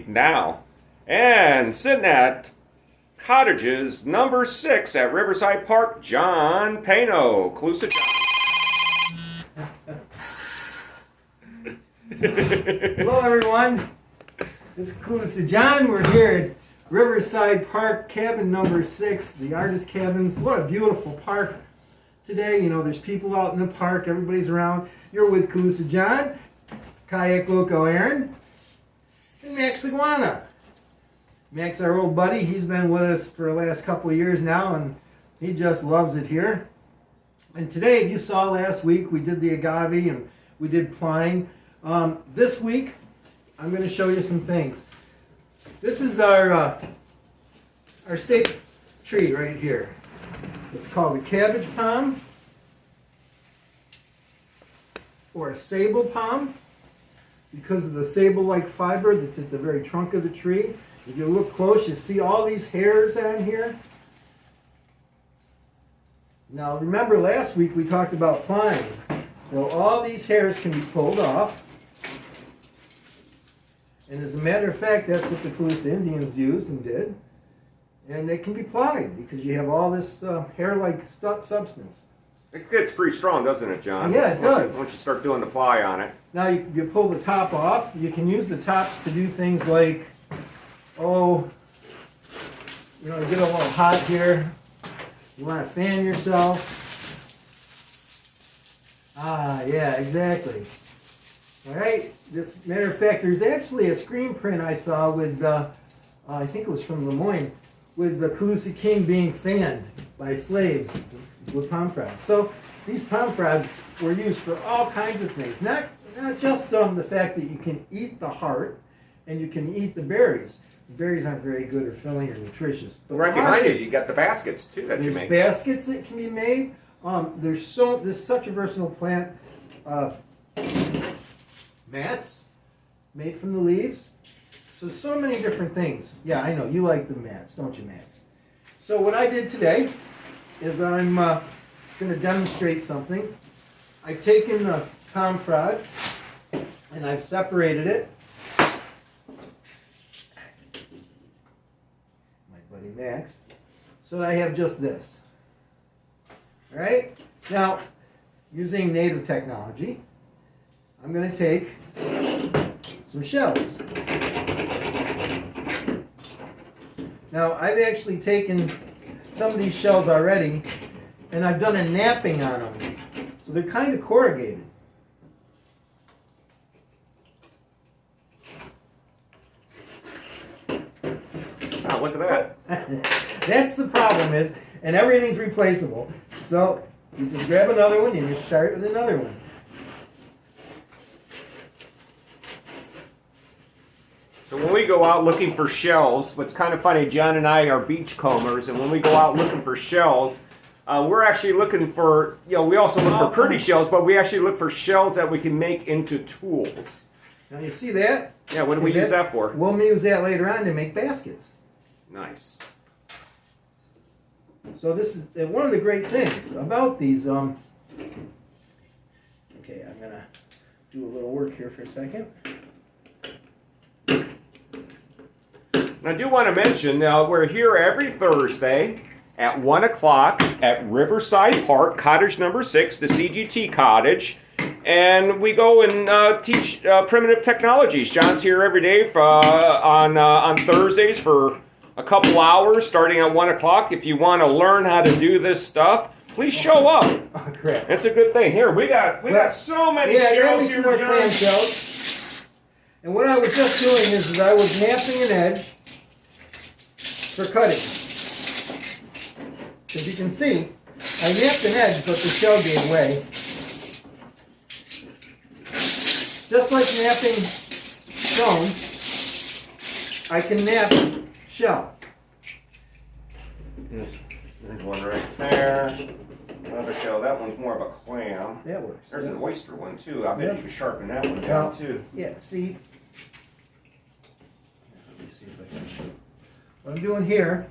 right now. And sitting at Cottages number 6 at Riverside Park, John Pano. Calusa John. Hello everyone, this is Calusa John. We're here at Riverside Park, cabin number 6, the Artist Cabins. What a beautiful park today. You know, there's people out in the park, everybody's around. You're with Calusa John, Kayak Loco Aaron, and Max Iguana. Max, our old buddy, he's been with us for the last couple of years now, and he just loves it here. And today, you saw last week, we did the agave and we did plying. This week, I'm going to show you some things. This is our state tree right here. It's called a cabbage palm or a sable palm because of the sable-like fiber that's at the very trunk of the tree. If you look close, you see all these hairs on here. Now remember last week we talked about plying. Well, all these hairs can be pulled off. And as a matter of fact, that's what the Calusa Indians used and did. And they can be plied because you have all this hair-like substance. It gets pretty strong, doesn't it, John? Yeah, it does. Once you start doing the ply on it. Now you pull the top off. You can use the tops to do things like, you get a little hot here. You want to fan yourself. Ah, yeah, exactly. All right. As a matter of fact, there's actually a screen print I saw with, I think it was from Lemoyne, with the Calusa King being fanned by slaves with palm fronds. So these palm fronds were used for all kinds of things. Not just the fact that you can eat the heart and you can eat the berries. The berries aren't very good or filling or nutritious. But right behind it, you got the baskets too that you make. There's baskets that can be made. There's such a versatile plant. Mats made from the leaves. So many different things. Yeah, I know you like the mats, don't you, Max? So what I did today is I'm going to demonstrate something. I've taken the palm frond and I've separated it. Buddy Max, so that I have just this. All right, now using native technology, I'm going to take some shells. Now I've actually taken some of these shells already and I've done a napping on them, so they're kind of corrugated. Oh, look at that. That's the problem is, and everything's replaceable. So you just grab another one and you start with another one. So when we go out looking for shells, what's kind of funny, John and I are beachcombers, and when we go out looking for shells, we're actually looking for, we also look for pretty shells, but we actually look for shells that we can make into tools. Now you see that? Yeah, what do we use that for? We'll use that later on to make baskets. Nice. So this is one of the great things about these. Okay, I'm gonna do a little work here for a second. And I do want to mention, we're here every Thursday at 1 o'clock at Riverside Park, cottage number 6, the CGT cottage. And we go and teach primitive technologies. John's here every day on Thursdays for a couple hours, starting at 1 o'clock. If you want to learn how to do this stuff, please show up. Oh, crap. It's a good thing. Here, we got so many shells here, more John. clam shells. And what I was just doing is I was napping an edge for cutting. As you can see, I napped an edge, but the shell gave way. Just like napping stone, I can nap shell. There's one right there. Another shell. That one's more of a clam. That works. There's an oyster one too. I bet you can sharpen that one down too. Yeah, see. Let me see if I can show. What I'm doing here,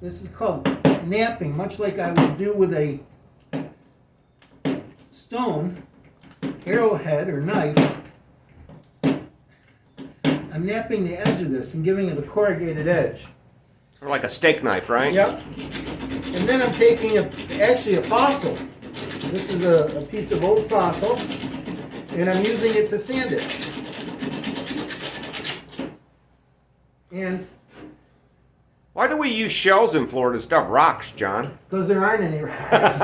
this is called napping, much like I would do with a stone, arrowhead, or knife. I'm napping the edge of this and giving it a corrugated edge. Or like a steak knife, right? Yep. And then I'm taking actually a fossil. This is a piece of old fossil, and I'm using it to sand it. And why do we use shells in Florida instead of rocks, John? because there aren't any rocks.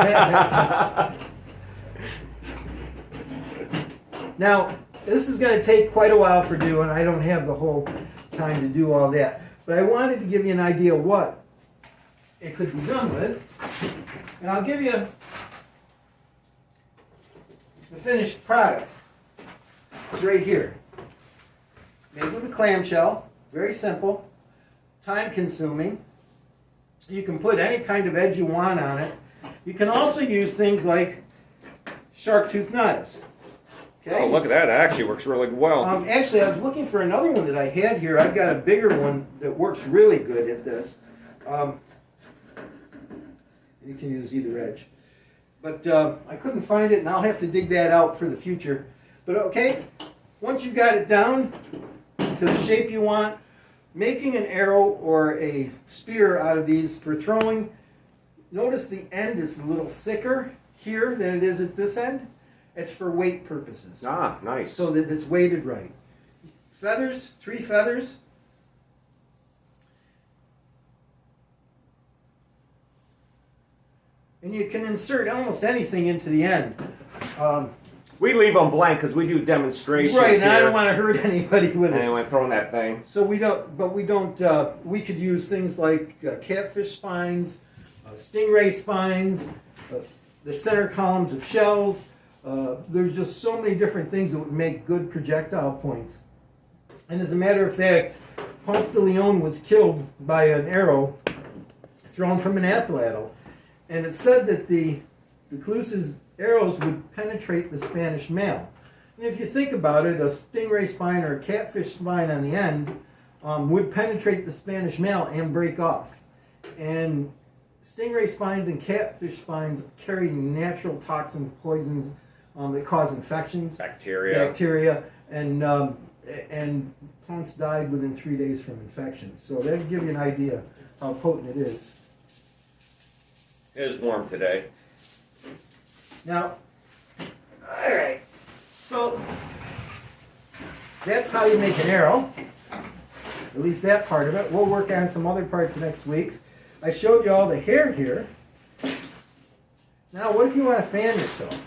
Now, this is going to take quite a while for doing. I don't have the whole time to do all that. But I wanted to give you an idea of what it could be done with. And I'll give you the finished product. It's right here. Made with a clamshell. Very simple. Time consuming. You can put any kind of edge you want on it. You can also use things like shark tooth knives. Okay? Oh, look at that. It actually works really well. Actually, I was looking for another one that I had here. I've got a bigger one that works really good at this. You can use either edge. But I couldn't find it, and I'll have to dig that out for the future. But okay, once you've got it down to the shape you want, making an arrow or a spear out of these for throwing, notice the end is a little thicker here than it is at this end. It's for weight purposes. Ah, nice. So that it's weighted right. Feathers, 3 feathers. And you can insert almost anything into the end. We leave them blank because we do demonstrations Right, and here. I don't want to hurt anybody with it. Anyway, throwing that thing. So we don't, we could use things like catfish spines, stingray spines, the center columns of shells. There's just so many different things that would make good projectile points. And as a matter of fact, Ponce de Leon was killed by an arrow thrown from an atlatl. And it's said that the Cluse's arrows would penetrate the Spanish mail. And if you think about it, a stingray spine or a catfish spine on the end would penetrate the Spanish mail and break off. And stingray spines and catfish spines carry natural toxins, poisons that cause infections. Bacteria. And Ponce died within 3 days from infection. So that'll give you an idea how potent it is. It is warm today. Now, all right, so that's how you make an arrow, at least that part of it. We'll work on some other parts next week. I showed you all the hair here. Now, what if you want to fan yourself?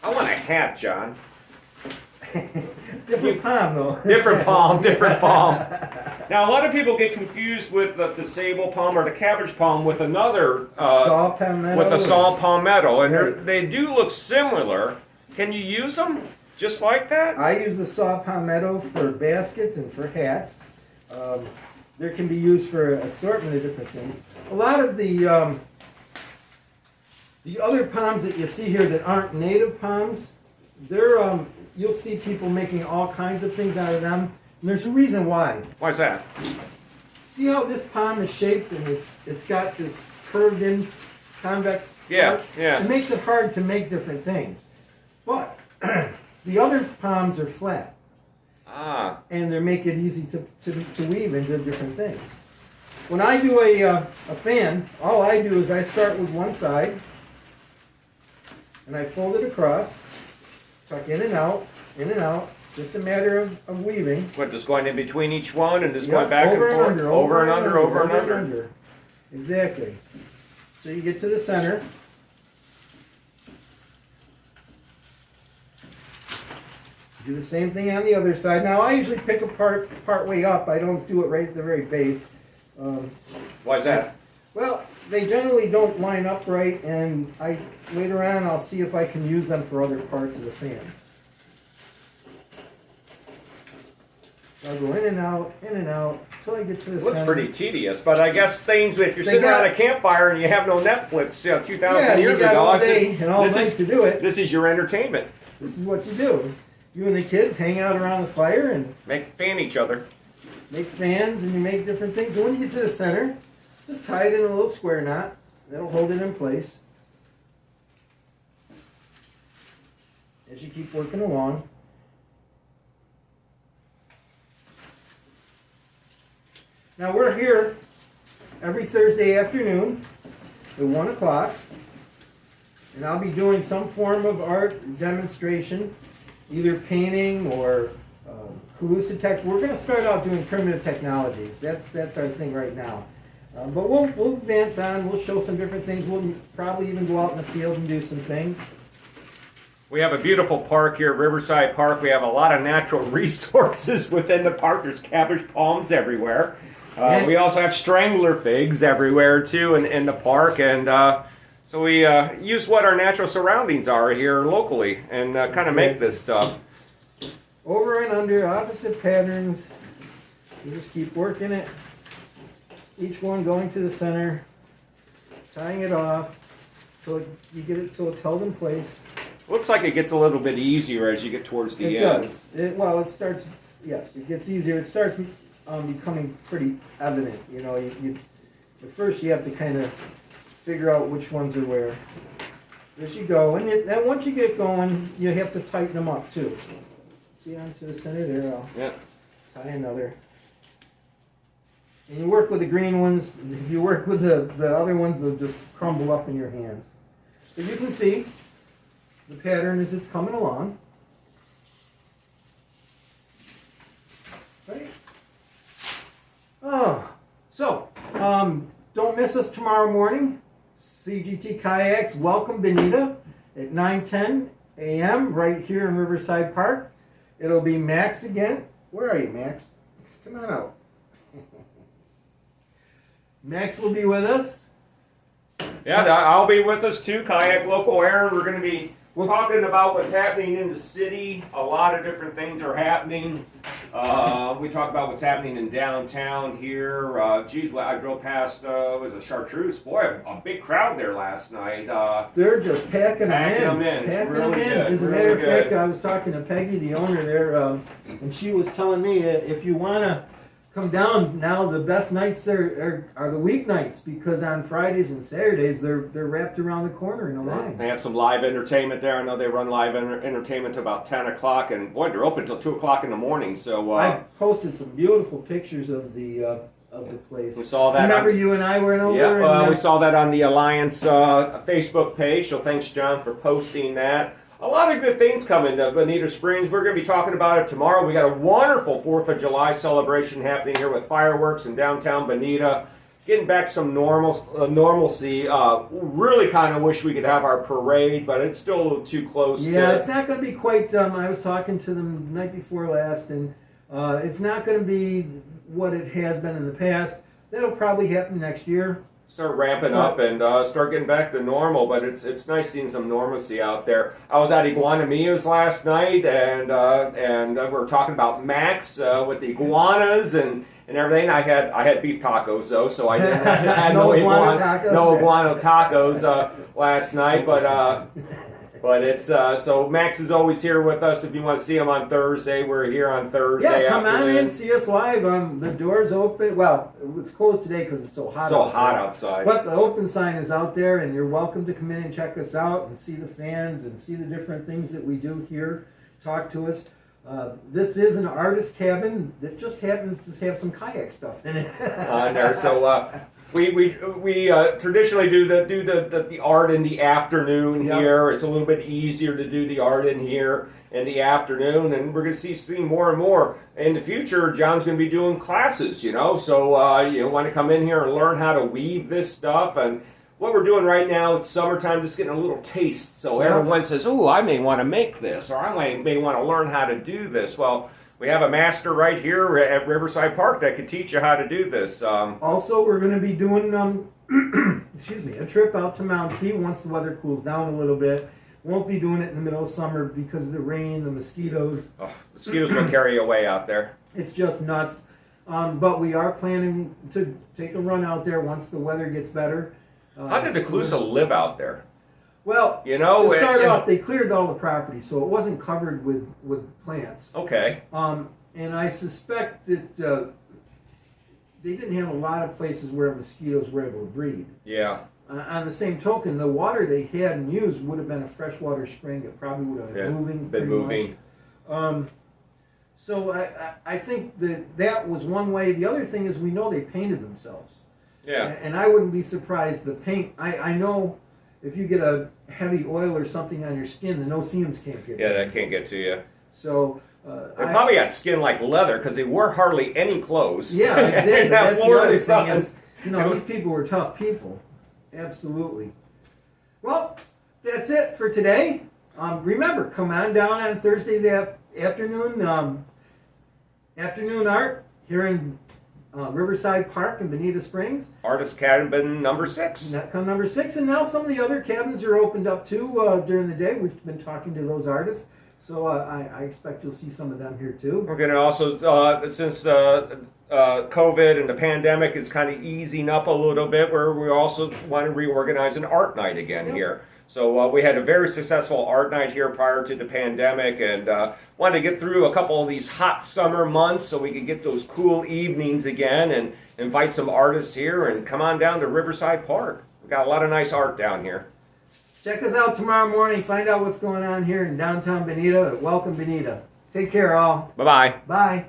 I want a hat, John. Different palm, though. Different palm. Now, a lot of people get confused with the sable palm or the cabbage palm with another saw palmetto. With a saw palmetto, and Right. they do look similar. Can you use them just like that? I use the saw palmetto for baskets and for hats. There can be used for an assortment of different things. A lot of the other palms that you see here that aren't native palms, they're you'll see people making all kinds of things out of them. And there's a reason why. Why's that? See how this palm is shaped and it's got this curved in convex Yeah, part? yeah. It makes it hard to make different things. But the other palms are flat. Ah, And they make it easy to weave into different things. When I do a fan, all I do is I start with one side and I fold it across, tuck in and out, just a matter of weaving. what, just going in between each one and just Yep, going back and over forth? under, Over and under, over and under. Exactly. So you get to the center. Do the same thing on the other side. Now I usually pick a part way up. I don't do it right at the very base. Why's that? Well, they generally don't line up right, and later on I'll see if I can use them for other parts of the fan. I'll go in and out, until I get to the It looks center. pretty tedious, but I guess things, if you're They sitting got- around a campfire and you have no Netflix, 2,000 Yeah, years you got ago, all I said, day and all night to do it. this is your entertainment. This is what you do. You and the kids hang out around the fire and Fan each other. make fans, and you make different things. And when you get to the center, just tie it in a little square knot. That'll hold it in place. As you keep working along. Now we're here every Thursday afternoon at 1 o'clock. And I'll be doing some form of art demonstration, either painting or Calusa tech. We're going to start out doing primitive technologies. That's our thing right now. But we'll advance on. We'll show some different things. We'll probably even go out in the field and do some things. We have a beautiful park here, Riverside Park. We have a lot of natural resources within the park. There's cabbage palms everywhere. We also have strangler figs everywhere too in the park, and so we use what our natural surroundings are here locally and kind of make this stuff. Over and under, opposite patterns. You just keep working it. Each one going to the center, tying it off so you get it so it's held in place. Looks like it gets a little bit easier as you get towards the end. It does. It starts. Yes, it gets easier. It starts becoming pretty evident. You know, at first you have to kind of figure out which ones are where. As you go, and then once you get going, you have to tighten them up too. See onto the center there. I'll tie another. And you work with the green ones. If you work with the other ones, they'll just crumble up in your hands. As you can see, the pattern as it's coming along. Right? Oh, so don't miss us tomorrow morning. CGT Kayaks welcome Bonita at 9:10 a.m. right here in Riverside Park. It'll be Max again. Where are you, Max? Come on out. Max will be with us. Yeah, I'll be with us too. Kayak Local Aaron. We're going to be talking about what's happening in the city. A lot of different things are happening. We talk about what's happening in downtown here. Geez, I drove past, was a Chartreuse. Boy, a big crowd there last night. They're just packing them in. Packing them in. As a matter of fact, I was talking to Peggy, the owner there, and she was telling me if you want to come down now, the best nights there are the weeknights, because on Fridays and Saturdays they're wrapped around the corner in a line. They have some live entertainment there. I know they run live entertainment to about 10 o'clock, and boy, they're open till 2 o'clock in the morning. So I posted some beautiful pictures of the place. We saw that. Remember you and I went over? Yeah, we saw that on the Alliance Facebook page. So thanks, John, for posting that. A lot of good things coming to Bonita Springs. We're going to be talking about it tomorrow. We got a wonderful 4th of July celebration happening here with fireworks in downtown Bonita. Getting back some normalcy. Really kind of wish we could have our parade, but it's still a little too close. Yeah, it's not going to be quite. I was talking to them the night before last, and it's not going to be what it has been in the past. That'll probably happen next year. Start ramping up and start getting back to normal, but it's nice seeing some normalcy out there. I was at Iguana Mia's last night, and we were talking about Max with the iguanas and everything. I had beef tacos though, so I didn't had no iguana tacos last night, but it's so Max is always here with us. If you want to see him on Thursday, we're here on Thursday. Yeah, come on in, see us live. The door's open. Well, it's closed today because it's so hot. Outside. But the open sign is out there, and you're welcome to come in and check us out and see the fans and see the different things that we do here. Talk to us. This is an artist cabin that just happens to have some kayak stuff in it. So. We traditionally do the art in the afternoon here. It's a little bit easier to do the art in here in the afternoon, and we're going to see more and more in the future. John's going to be doing classes, so you want to come in here and learn how to weave this stuff. And what we're doing right now, it's summertime, just getting a little taste. So everyone says, "Oh, I may want to make this, or I may want to learn how to do this." Well, we have a master right here at Riverside Park that can teach you how to do this. Also, we're going to be doing a trip out to Mount Key once the weather cools down a little bit. Won't be doing it in the middle of summer because of the rain, the mosquitoes. Oh, mosquitoes will carry you away out there. It's just nuts. But we are planning to take a run out there once the weather gets better. How did the Calusa live out there? Well, to start off, they cleared all the property, so it wasn't covered with plants. Okay. And I suspect that they didn't have a lot of places where mosquitoes were able to breed. Yeah. On the same token, the water they had and used would have been a freshwater spring. It probably would have been moving. So I think that was one way. The other thing is we know they painted themselves. Yeah. And I wouldn't be surprised. The paint, I know if you get a heavy oil or something on your skin, the no-seams can't get to you. Yeah, that can't get to you. So They probably had skin like leather because they wore hardly any clothes. yeah, exactly. In that That's the Florida other sun. thing is, these people were tough people. Absolutely. Well, that's it for today. Remember, come on down on Thursdays afternoon, afternoon art here in Riverside Park in Bonita Springs. Artist cabin number 6. Come number 6, and now some of the other cabins are opened up too during the day. We've been talking to those artists, so I expect you'll see some of them here too. We're going to also, since COVID and the pandemic is kind of easing up a little bit, where we also want to reorganize an art night again here. So we had a very successful art night here prior to the pandemic, and wanted to get through a couple of these hot summer months so we could get those cool evenings again and invite some artists here and come on down to Riverside Park. We've got a lot of nice art down here. Check us out tomorrow morning. Find out what's going on here in downtown Bonita. Welcome, Bonita. Take care, all. Bye-bye. Bye.